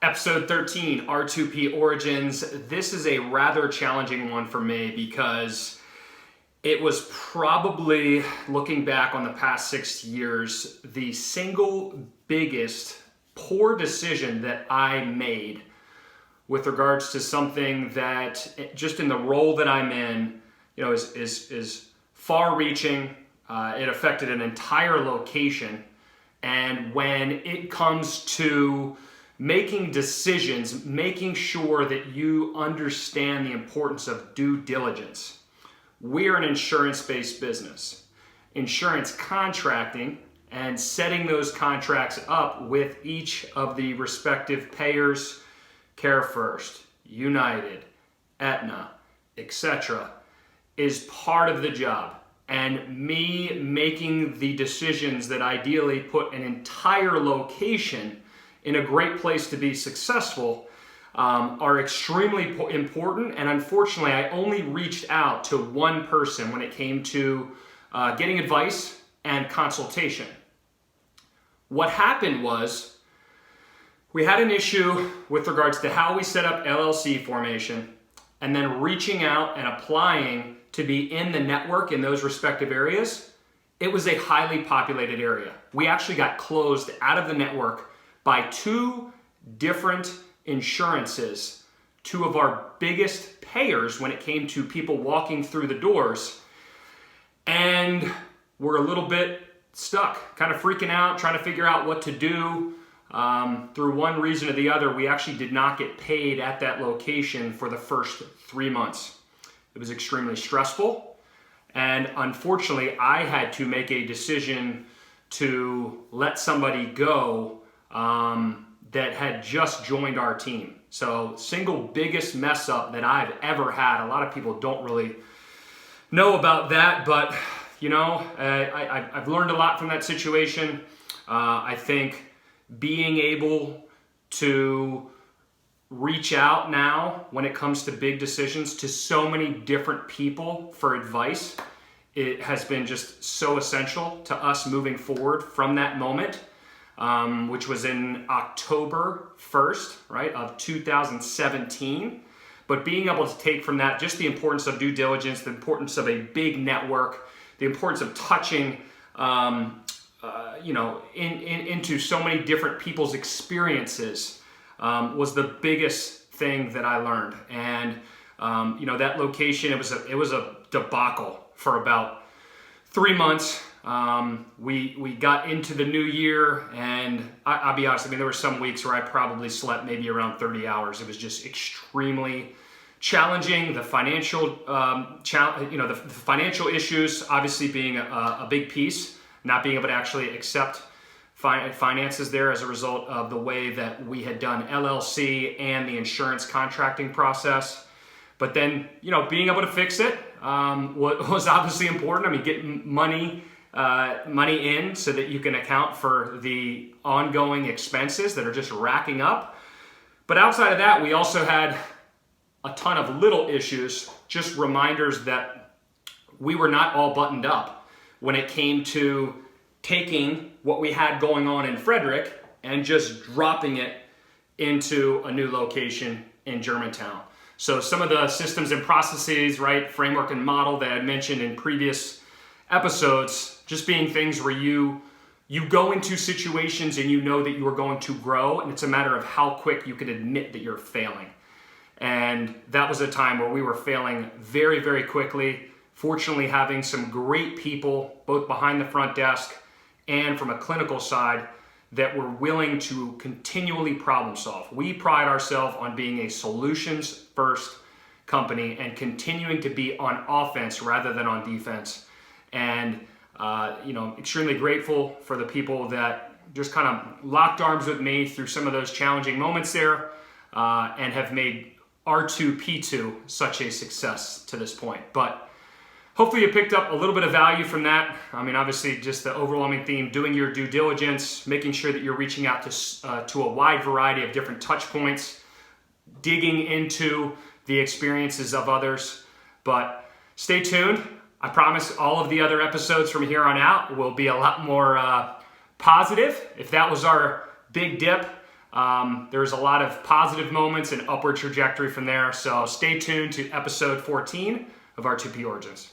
Episode 13, R2P Origins. This is a rather challenging one for me because it was probably, looking back on the past 6 years, the single biggest poor decision that I made with regards to something that, just in the role that I'm in, is far-reaching. It affected an entire location, and when it comes to making decisions, making sure that you understand the importance of due diligence. We're an insurance-based business. Insurance contracting and setting those contracts up with each of the respective payers, Care First, United, Aetna, etc., is part of the job. And me making the decisions that ideally put an entire location in a great place to be successful are extremely important. And unfortunately, I only reached out to one person when it came to getting advice and consultation. What happened was we had an issue with regards to how we set up LLC formation and then reaching out and applying to be in the network in those respective areas. It was a highly populated area. We actually got closed out of the network by two different insurances, two of our biggest payers when it came to people walking through the doors. And we're a little bit stuck, kind of freaking out, trying to figure out what to do. Through one reason or the other, we actually did not get paid at that location for the first 3 months. It was extremely stressful. And unfortunately, I had to make a decision to let somebody go that had just joined our team. So single biggest mess up that I've ever had. A lot of people don't really know about that, but I've learned a lot from that situation. I think being able to reach out now when it comes to big decisions to so many different people for advice, it has been just so essential to us moving forward from that moment. Which was in October 1st, right, of 2017. But being able to take from that just the importance of due diligence, the importance of a big network, the importance of touching, into so many different people's experiences was the biggest thing that I learned. And, that location, it was a debacle for about 3 months. We got into the new year, and I'll be honest, there were some weeks where I probably slept maybe around 30 hours. It was just extremely challenging. The financial, the financial issues obviously being a big piece, not being able to actually accept finances there as a result of the way that we had done LLC and the insurance contracting process. But then, being able to fix it was obviously important. Getting money in so that you can account for the ongoing expenses that are just racking up. But outside of that, we also had a ton of little issues, just reminders that we were not all buttoned up when it came to taking what we had going on in Frederick and just dropping it into a new location in Germantown. So some of the systems and processes, right, framework and model that I mentioned in previous episodes, just being things where you go into situations and you know that you are going to grow, and it's a matter of how quick you can admit that you're failing. And that was a time where we were failing very, very quickly. Fortunately, having some great people, both behind the front desk and from a clinical side, that were willing to continually problem solve. We pride ourselves on being a solutions-first company and continuing to be on offense rather than on defense. And extremely grateful for the people that just kind of locked arms with me through some of those challenging moments there, and have made R2P2 such a success to this point. But hopefully you picked up a little bit of value from that. Obviously just the overwhelming theme, doing your due diligence, making sure that you're reaching out to a wide variety of different touch points, digging into the experiences of others. But stay tuned. I promise all of the other episodes from here on out will be a lot more positive. If that was our big dip, There's a lot of positive moments and upward trajectory from there. So stay tuned to episode 14 of R2P Origins.